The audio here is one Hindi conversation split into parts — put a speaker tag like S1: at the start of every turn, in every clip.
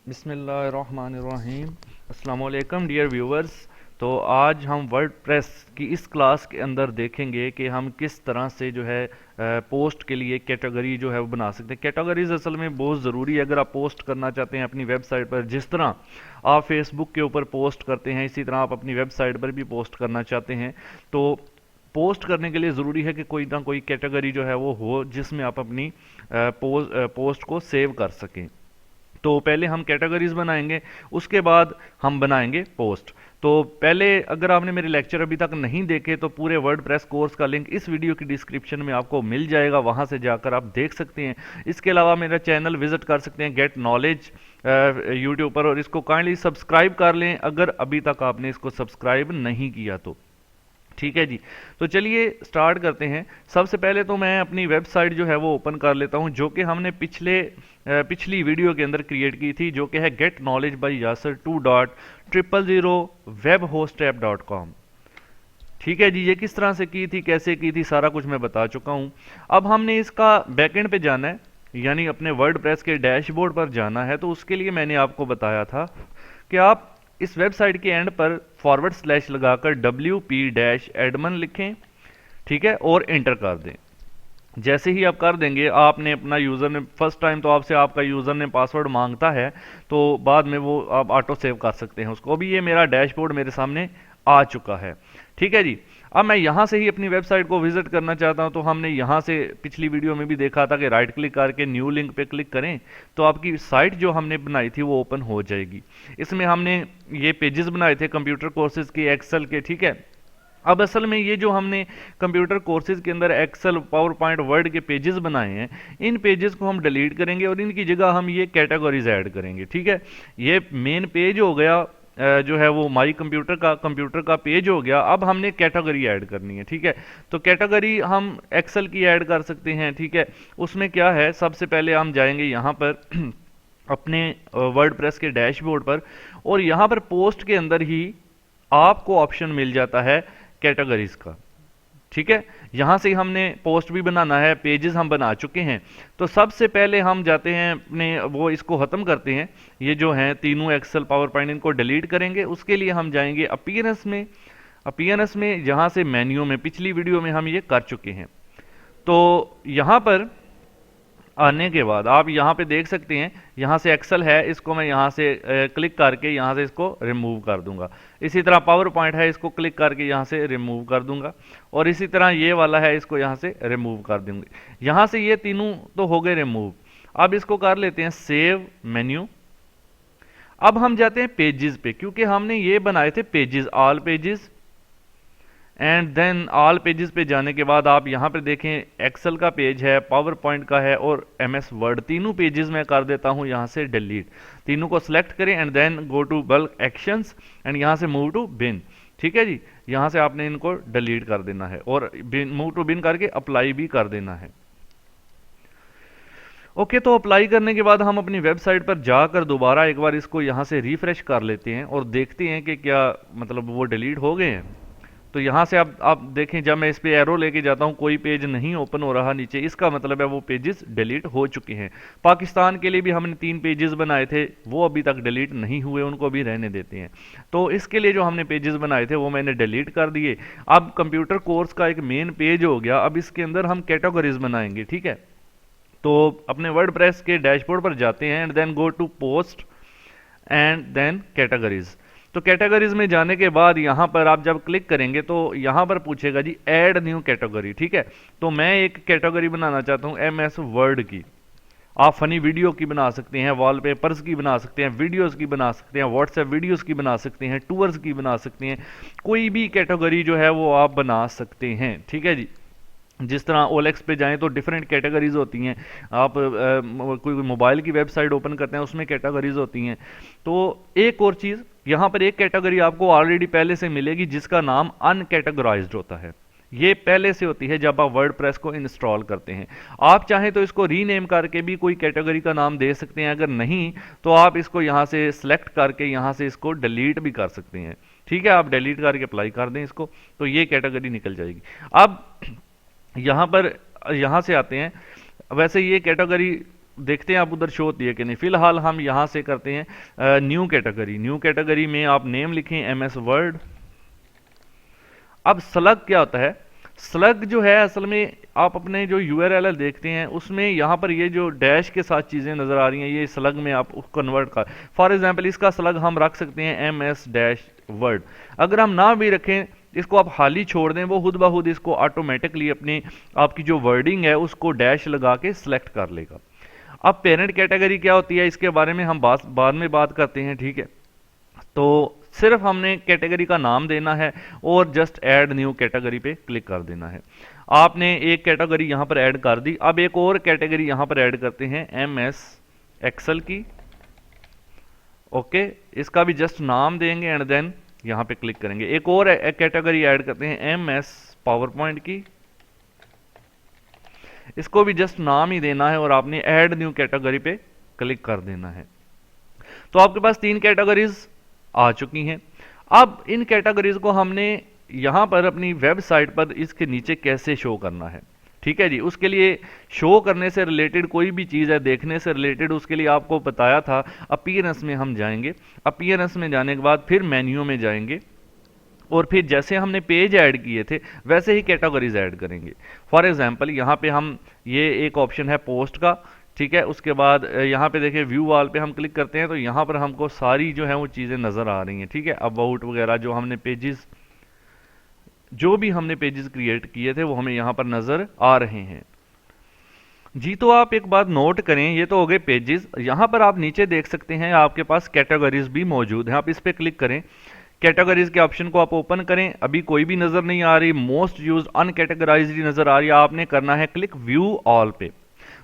S1: बिस्मिल्लाहिर्रहमानिर्रहीम। अस्सलाम वालेकुम डियर व्यूअर्स। तो आज हम वर्डप्रेस की इस क्लास के अंदर देखेंगे कि हम किस तरह से जो है पोस्ट के लिए कैटेगरी जो है वो बना सकते हैं। कैटेगरीज असल में बहुत ज़रूरी है अगर आप पोस्ट करना चाहते हैं अपनी वेबसाइट पर। जिस तरह आप फेसबुक के ऊपर पोस्ट करते हैं इसी तरह आप अपनी वेबसाइट पर भी पोस्ट करना चाहते हैं। तो पोस्ट करने के लिए ज़रूरी है कि कोई ना कोई कैटेगरी जो है वो हो जिसमें आप अपनी पोस्ट को सेव कर सकें। तो पहले हम कैटेगरीज बनाएंगे, उसके बाद हम बनाएंगे पोस्ट। तो पहले अगर आपने मेरे लेक्चर अभी तक नहीं देखे तो पूरे वर्डप्रेस कोर्स का लिंक इस वीडियो की डिस्क्रिप्शन में आपको मिल जाएगा, वहां से जाकर आप देख सकते हैं। इसके अलावा मेरा चैनल विजिट कर सकते हैं गेट नॉलेज यूट्यूब पर, और इसको काइंडली सब्सक्राइब कर लें अगर अभी तक आपने इसको सब्सक्राइब नहीं किया तो। ठीक है जी। तो चलिए स्टार्ट करते हैं। सबसे पहले तो मैं अपनी वेबसाइट जो है वो ओपन कर लेता हूं, जो कि हमने पिछली वीडियो के अंदर क्रिएट की थी, जो कि है गेट नॉलेज बाई यासर 2.000webhostApp.com। ठीक है जी। ये किस तरह से की थी, कैसे की थी, सारा कुछ मैं बता चुका हूं। अब हमने इसका बैकएंड पे जाना है, यानी अपने वर्डप्रेस के डैशबोर्ड पर जाना है। तो उसके लिए मैंने आपको बताया था कि आप इस वेबसाइट के एंड पर / लगाकर wp-admin लिखें, ठीक है, और एंटर कर दें। जैसे ही आप कर देंगे, आपने अपना यूज़र ने फर्स्ट टाइम तो आपसे आपका यूज़र ने पासवर्ड मांगता है, तो बाद में वो आप ऑटो सेव कर सकते हैं उसको। अभी ये मेरा डैशबोर्ड मेरे सामने आ चुका है। ठीक है जी। अब मैं यहां से ही अपनी वेबसाइट को विजिट करना चाहता हूं, तो हमने यहां से पिछली वीडियो में भी देखा था कि राइट क्लिक करके न्यू लिंक पे क्लिक करें तो आपकी साइट जो हमने बनाई थी वो ओपन हो जाएगी। इसमें हमने ये पेजेस बनाए थे कंप्यूटर कोर्सेज के, एक्सेल के। ठीक है। अब असल में ये जो हमने कंप्यूटर कोर्सेज के अंदर एक्सेल, पावर पॉइंट, वर्ड के पेजेस बनाए हैं, इन पेजेस को हम डिलीट करेंगे और इनकी जगह हम ये कैटेगरीज ऐड करेंगे। ठीक है। ये मेन पेज हो गया, जो है वो माई कंप्यूटर का पेज हो गया। अब हमने कैटेगरी ऐड करनी है। ठीक है। तो कैटेगरी हम एक्सेल की ऐड कर सकते हैं। ठीक है। उसमें क्या है, सबसे पहले हम जाएंगे यहाँ पर अपने वर्डप्रेस के डैशबोर्ड पर, और यहाँ पर पोस्ट के अंदर ही आपको ऑप्शन मिल जाता है कैटेगरीज का। ठीक है। यहां से हमने पोस्ट भी बनाना है, पेजेस हम बना चुके हैं। तो सबसे पहले हम जाते हैं अपने वो इसको खत्म करते हैं, ये जो हैं तीनों एक्सेल, पावर पॉइंट, इनको डिलीट करेंगे। उसके लिए हम जाएंगे अपीयरेंस में जहां से मेन्यू में, पिछली वीडियो में हम ये कर चुके हैं। तो यहां पर आने के बाद आप यहाँ पे देख सकते हैं, यहाँ से एक्सेल है, इसको मैं यहाँ से क्लिक करके यहाँ से इसको रिमूव कर दूंगा। इसी तरह पावर पॉइंट है, इसको क्लिक करके यहाँ से रिमूव कर दूंगा, और इसी तरह ये वाला है, इसको यहाँ से रिमूव कर दूंगे। यहाँ से ये तीनों तो हो गए रिमूव। अब इसको कर लेते हैं सेव मेन्यू। अब हम जाते हैं पेजेस पे, क्योंकि हमने ये बनाए थे pages, all pages, and then all pages पे जाने के बाद आप यहाँ पे देखें एक्सेल का पेज है, पावर पॉइंट का है और एमएस वर्ड, तीनों पेजेस में कर देता हूँ यहाँ से डिलीट। तीनों को सिलेक्ट करें and then go to bulk actions and यहाँ से मूव टू बिन। ठीक है जी। यहाँ से आपने इनको डिलीट कर देना है और मूव टू बिन करके अप्लाई भी कर देना है। ओके। तो अप्लाई करने के बाद हम अपनी वेबसाइट पर जाकर दोबारा एक बार इसको यहाँ से रिफ्रेश कर लेते हैं और देखते हैं कि क्या मतलब वो डिलीट हो गए हैं। तो यहाँ से आप देखें, जब मैं इस पे एरो लेके जाता हूँ कोई पेज नहीं ओपन हो रहा नीचे, इसका मतलब है वो पेजेस डिलीट हो चुके हैं। पाकिस्तान के लिए भी हमने 3 पेजेस बनाए थे, वो अभी तक डिलीट नहीं हुए, उनको भी रहने देते हैं। तो इसके लिए जो हमने पेजेस बनाए थे वो मैंने डिलीट कर दिए। अब कंप्यूटर कोर्स का एक मेन पेज हो गया। अब इसके अंदर हम कैटेगरीज बनाएंगे। ठीक है। तो अपने वर्डप्रेस के डैशबोर्ड पर जाते हैं and then go to post and then categories. तो कैटेगरीज में जाने के बाद यहां पर आप जब क्लिक करेंगे तो यहां पर पूछेगा जी ऐड न्यू कैटेगरी। ठीक है। तो मैं एक कैटेगरी बनाना चाहता हूं एमएस वर्ड की। आप फनी वीडियो की बना सकते हैं, वॉलपेपर्स की बना सकते हैं, वीडियोस की बना सकते हैं, व्हाट्सएप वीडियोस की बना सकते हैं, टूर्स की बना सकते हैं, कोई भी कैटेगरी जो है वो आप बना सकते हैं। ठीक है जी। जिस तरह ओलेक्स पे जाएं तो डिफरेंट कैटेगरीज होती हैं। आप कोई मोबाइल की वेबसाइट ओपन करते हैं उसमें कैटेगरीज होती हैं। तो एक और चीज़, यहाँ पर एक कैटेगरी आपको ऑलरेडी पहले से मिलेगी जिसका नाम अनकैटेगराइज्ड होता है। ये पहले से होती है जब आप वर्डप्रेस को इंस्टॉल करते हैं। आप चाहें तो इसको रीनेम करके भी कोई कैटेगरी का नाम दे सकते हैं, अगर नहीं तो आप इसको यहाँ से सिलेक्ट करके यहाँ से इसको डिलीट भी कर सकते हैं। ठीक है। आप डिलीट करके अप्लाई कर दें इसको, तो ये कैटेगरी निकल जाएगी। अब यहाँ पर यहाँ से आते हैं। वैसे ये कैटेगरी देखते हैं आप उधर शो होती है कि नहीं। फिलहाल हम यहाँ से करते हैं न्यू कैटेगरी। न्यू कैटेगरी में आप नेम लिखें एमएस वर्ड। अब स्लग क्या होता है? स्लग जो है असल में आप अपने जो यूआरएल देखते हैं उसमें यहाँ पर ये जो डैश के साथ चीज़ें नज़र आ रही हैं, ये स्लग में आप कन्वर्ट कर, फॉर एग्जांपल इसका स्लग हम रख सकते हैं एम एस डैश वर्ड। अगर हम ना भी रखें, इसको आप खाली छोड़ दें, वो खुद ब खुद इसको ऑटोमेटिकली अपनी आपकी जो वर्डिंग है उसको डैश लगा के सिलेक्ट कर लेगा। अब पेरेंट कैटेगरी क्या होती है इसके बारे में हम बाद में बात करते हैं, ठीक है। तो सिर्फ हमने कैटेगरी का नाम देना है और जस्ट ऐड न्यू कैटेगरी पे क्लिक कर देना है। आपने एक कैटेगरी यहां पर ऐड कर दी। अब एक और कैटेगरी यहां पर ऐड करते हैं एम एस एक्सेल की। ओके, इसका भी जस्ट नाम देंगे एंड देन यहां पे क्लिक करेंगे। एक और कैटेगरी ऐड करते हैं एम एस पावर पॉइंट की। इसको भी जस्ट नाम ही देना है और आपने ऐड न्यू कैटेगरी पे क्लिक कर देना है। तो आपके पास 3 कैटेगरीज आ चुकी हैं। अब इन कैटेगरीज को हमने यहां पर अपनी वेबसाइट पर इसके नीचे कैसे शो करना है, ठीक है जी। उसके लिए शो करने से रिलेटेड कोई भी चीज़ है, देखने से रिलेटेड, उसके लिए आपको बताया था अपीयरेंस में हम जाएंगे। अपीयरेंस में जाने के बाद फिर मेन्यू में जाएंगे और फिर जैसे हमने पेज ऐड किए थे वैसे ही कैटेगरीज ऐड करेंगे। फॉर एग्जांपल यहाँ पे हम ये एक ऑप्शन है पोस्ट का, ठीक है। उसके बाद यहाँ पे देखिए व्यू वॉल पे हम क्लिक करते हैं तो यहाँ पर हमको सारी जो है वो चीज़ें नज़र आ रही हैं, ठीक है। अबाउट वगैरह जो हमने पेजेस क्रिएट किए थे वो हमें यहाँ पर नज़र आ रहे हैं जी। तो आप एक बात नोट करें, ये तो हो गए पेजेस। यहाँ पर आप नीचे देख सकते हैं आपके पास कैटेगरीज भी मौजूद हैं। आप इस पर क्लिक करें, कैटेगरीज के ऑप्शन को आप ओपन करें। अभी कोई भी नज़र नहीं आ रही, मोस्ट यूज अनकैटेगराइज्ड नज़र आ रही है। आपने करना है क्लिक व्यू ऑल पे।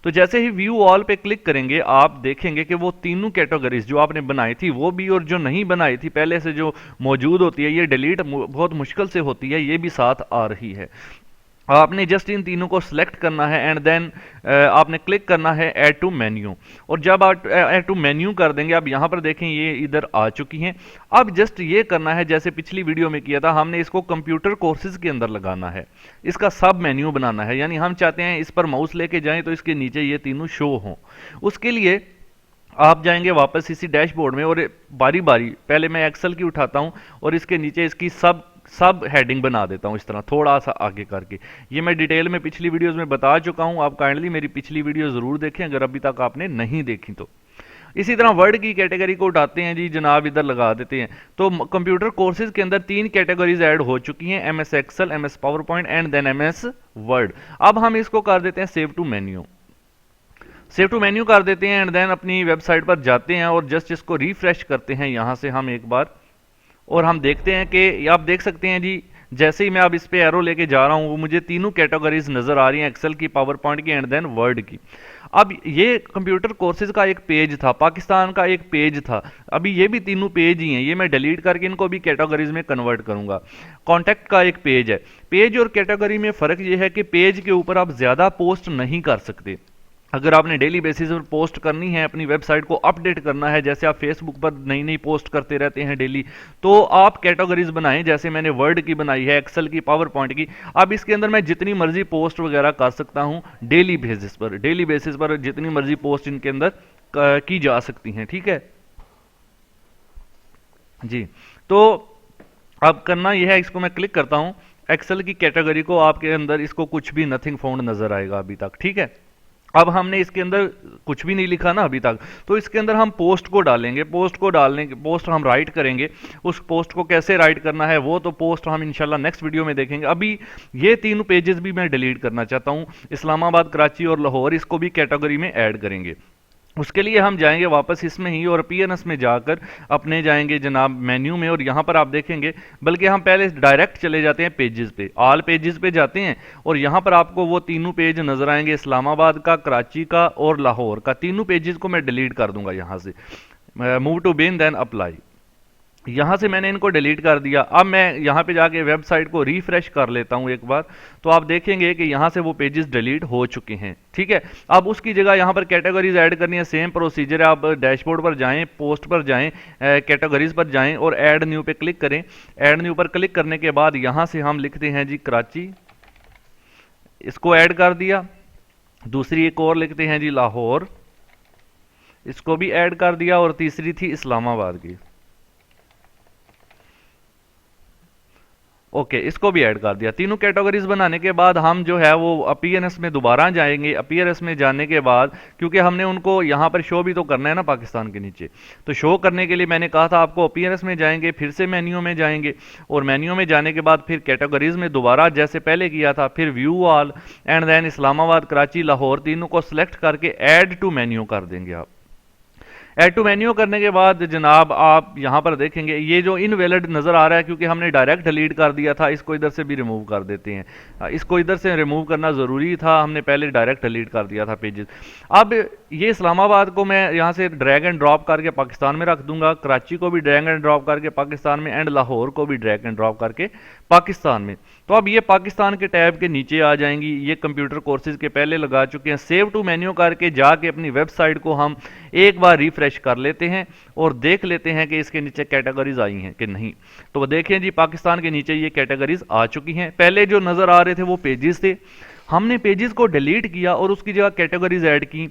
S1: तो जैसे ही व्यू ऑल पे क्लिक करेंगे आप देखेंगे कि वो तीनों कैटेगरीज जो आपने बनाई थी वो भी, और जो नहीं बनाई थी पहले से जो मौजूद होती है, ये डिलीट बहुत मुश्किल से होती है, ये भी साथ आ रही है। आपने जस्ट इन तीनों को सिलेक्ट करना है एंड देन आपने क्लिक करना है ऐड टू मेन्यू। और जब आप ऐड टू मेन्यू कर देंगे, आप यहां पर देखें ये इधर आ चुकी हैं। अब जस्ट ये करना है जैसे पिछली वीडियो में किया था, हमने इसको कंप्यूटर कोर्सेज के अंदर लगाना है, इसका सब मेन्यू बनाना है। यानी हम चाहते हैं इस पर माउस लेके जाएं तो इसके नीचे ये तीनों शो हों। उसके लिए आप जाएंगे वापस इसी डैशबोर्ड में और बारी बारी पहले मैं एक्सेल की उठाता हूं और इसके नीचे इसकी सब हेडिंग बना देता हूं, इस तरह थोड़ा सा आगे करके। ये मैं डिटेल में पिछली वीडियोस में बता चुका हूं, आप काइंडली मेरी पिछली वीडियो जरूर देखें अगर अभी तक आपने नहीं देखी तो। इसी तरह वर्ड की कैटेगरी को उठाते हैं जी जनाब, इधर लगा देते हैं। तो कंप्यूटर कोर्सेज के अंदर 3 कैटेगरीज ऐड हो चुकी हैं, M S Excel, M S PowerPoint and then M S Word. अब हम इसको कर देते हैं save to menu. Save to menu कर देते हैं एंड देन अपनी वेबसाइट पर जाते हैं और जस्ट इसको रिफ्रेश करते हैं यहां से हम एक बार, और हम देखते हैं कि आप देख सकते हैं जी जैसे ही मैं अब इस पे एरो लेके जा रहा हूं वो मुझे तीनों कैटेगरीज नजर आ रही हैं, एक्सेल की, पावर पॉइंट की एंड देन वर्ड की। अब ये कंप्यूटर कोर्सेज का एक पेज था, पाकिस्तान का एक पेज था, अभी ये भी तीनों पेज ही हैं। ये मैं डिलीट करके इनको भी कैटेगरीज में कन्वर्ट करूंगा। कॉन्टैक्ट का एक पेज है। पेज और कैटेगरी में फर्क ये है कि पेज के ऊपर आप ज्यादा पोस्ट नहीं कर सकते। अगर आपने डेली बेसिस पर पोस्ट करनी है, अपनी वेबसाइट को अपडेट करना है, जैसे आप फेसबुक पर नई नई पोस्ट करते रहते हैं डेली, तो आप कैटेगरीज बनाएं जैसे मैंने वर्ड की बनाई है, एक्सेल की, पावर पॉइंट की। अब इसके अंदर मैं जितनी मर्जी पोस्ट वगैरह कर सकता हूं डेली बेसिस पर जितनी मर्जी पोस्ट इनके अंदर की जा सकती हैं, ठीक है जी। तो अब करना यह है, इसको मैं क्लिक करता हूं एक्सेल की कैटेगरी को, आपके अंदर इसको कुछ भी नथिंग फाउंड नजर आएगा अभी तक, ठीक है। अब हमने इसके अंदर कुछ भी नहीं लिखा ना अभी तक, तो इसके अंदर हम पोस्ट को डालेंगे। पोस्ट हम राइट करेंगे। उस पोस्ट को कैसे राइट करना है वो तो पोस्ट हम इंशाल्लाह नेक्स्ट वीडियो में देखेंगे। अभी ये तीनों पेजेस भी मैं डिलीट करना चाहता हूं, इस्लामाबाद, कराची और लाहौर, इसको भी कैटेगरी में ऐड करेंगे। उसके लिए हम जाएंगे वापस इसमें ही और पीएनएस में जाकर अपने जाएंगे जनाब मेन्यू में, और यहां पर आप देखेंगे, बल्कि हम पहले डायरेक्ट चले जाते हैं पेजेस पे, ऑल पेजेस पे जाते हैं और यहां पर आपको वो तीनों पेज नजर आएंगे, इस्लामाबाद का, कराची का और लाहौर का। तीनों पेजेस को मैं डिलीट कर दूंगा यहां से। Move to bin then apply, यहां से मैंने इनको डिलीट कर दिया। अब मैं यहां पे जाके वेबसाइट को रिफ्रेश कर लेता हूं एक बार, तो आप देखेंगे कि यहां से वो पेजेस डिलीट हो चुके हैं, ठीक है। अब उसकी जगह यहां पर कैटेगरीज ऐड करनी है, सेम प्रोसीजर है। आप डैशबोर्ड पर जाएं, पोस्ट पर जाएं, कैटेगरीज पर जाएं और ऐड न्यू पे क्लिक करें। ऐड न्यू पर क्लिक करने के बाद यहां से हम लिखते हैं जी कराची, इसको ऐड कर दिया। दूसरी एक और लिखते हैं जी लाहौर, इसको भी ऐड कर दिया, और तीसरी थी इस्लामाबाद की। ओके, इसको भी ऐड कर दिया। तीनों कैटेगरीज बनाने के बाद हम जो है वो अपीयरेंस में दोबारा जाएंगे। अपीयरेंस में जाने के बाद, क्योंकि हमने उनको यहाँ पर शो भी तो करना है ना पाकिस्तान के नीचे, तो शो करने के लिए मैंने कहा था आपको अपीयरेंस में जाएंगे, फिर से मेन्यू में जाएंगे, और मेन्यू में जाने के बाद फिर कैटेगरीज में दोबारा जैसे पहले किया था, फिर view all, and then Islamabad, Karachi, Lahore, तीनों को सिलेक्ट करके ऐड टू मेन्यू कर देंगे आप। ऐड टू मेन्यू करने के बाद जनाब आप यहां पर देखेंगे ये जो इनवैलिड नजर आ रहा है, क्योंकि हमने डायरेक्ट डिलीट कर दिया था। इसको इधर से भी रिमूव कर देते हैं, इसको इधर से रिमूव करना जरूरी था, हमने पहले डायरेक्ट डिलीट कर दिया था पेजेस। अब ये इस्लामाबाद को मैं यहां से ड्रैग एंड ड्रॉप करके पाकिस्तान में रख दूंगा, कराची को भी ड्रैग एंड ड्रॉप करके पाकिस्तान में, एंड लाहौर को भी ड्रैग एंड ड्रॉप करके पाकिस्तान में। तो अब ये पाकिस्तान के टैब के नीचे आ जाएंगी। ये कंप्यूटर कोर्सेज के पहले लगा चुके हैं। सेव टू मेन्यू करके जाके अपनी वेबसाइट को हम एक बार रिफ्रेश कर लेते हैं और देख लेते हैं कि इसके नीचे कैटेगरीज आई हैं कि नहीं। तो देखें जी, पाकिस्तान के नीचे ये कैटेगरीज आ चुकी हैं। पहले जो नजर आ रहे थे वो पेजेस थे, हमने पेजेस को डिलीट किया और उसकी जगह कैटेगरीज ऐड की,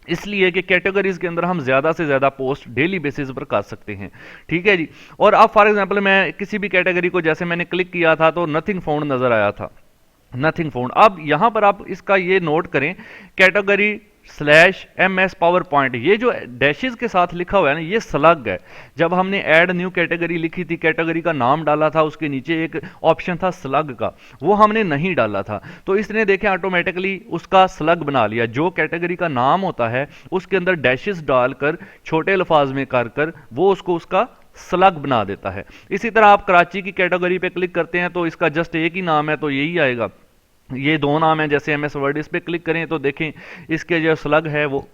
S1: इसलिए कि कैटेगरीज के अंदर हम ज्यादा से ज्यादा पोस्ट डेली बेसिस पर कर सकते हैं। ठीक है जी। और अब फॉर एग्जांपल मैं किसी भी कैटेगरी को जैसे मैंने क्लिक किया था तो नथिंग फाउंड नजर आया था, नथिंग फाउंड। अब यहां पर आप इसका ये नोट करें, category slash MS power point, ये जो डैशेस के साथ लिखा हुआ है ना, ये स्लग है। जब हमने ऐड न्यू कैटेगरी लिखी थी, कैटेगरी का नाम डाला था, उसके नीचे एक ऑप्शन था स्लग का, वो हमने नहीं डाला था। तो इसने देखें ऑटोमेटिकली उसका स्लग बना लिया। जो कैटेगरी का नाम होता है उसके अंदर डैशेस डालकर छोटे अल्फाज में कर कर वो उसको उसका स्लग बना देता है। इसी तरह आप कराची की कैटेगरी पे क्लिक करते हैं तो इसका जस्ट एक ही नाम है तो यही आएगा। ये दो नाम है, जैसे MS वर्ड, इस पे क्लिक करें तो देखें इसके जो स्लग है वो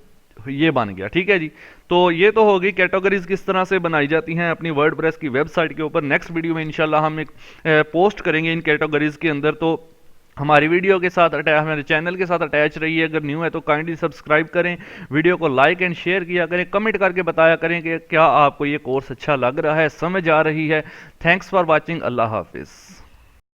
S1: ये बन गया। ठीक है जी। तो ये तो होगी कैटेगरीज किस तरह से बनाई जाती हैं अपनी वर्डप्रेस की वेबसाइट के ऊपर। नेक्स्ट वीडियो में इंशाल्लाह हम एक पोस्ट करेंगे इन कैटेगरीज के अंदर। तो हमारी वीडियो के साथ हमारे चैनल के साथ अटैच रहिए। अगर न्यू है तो काइंडली सब्सक्राइब करें, वीडियो को लाइक एंड शेयर किया करें, कमेंट करके बताया करें कि क्या आपको ये कोर्स अच्छा लग रहा है, समझ आ रही है। Thanks for watching. अल्लाह हाफिज़।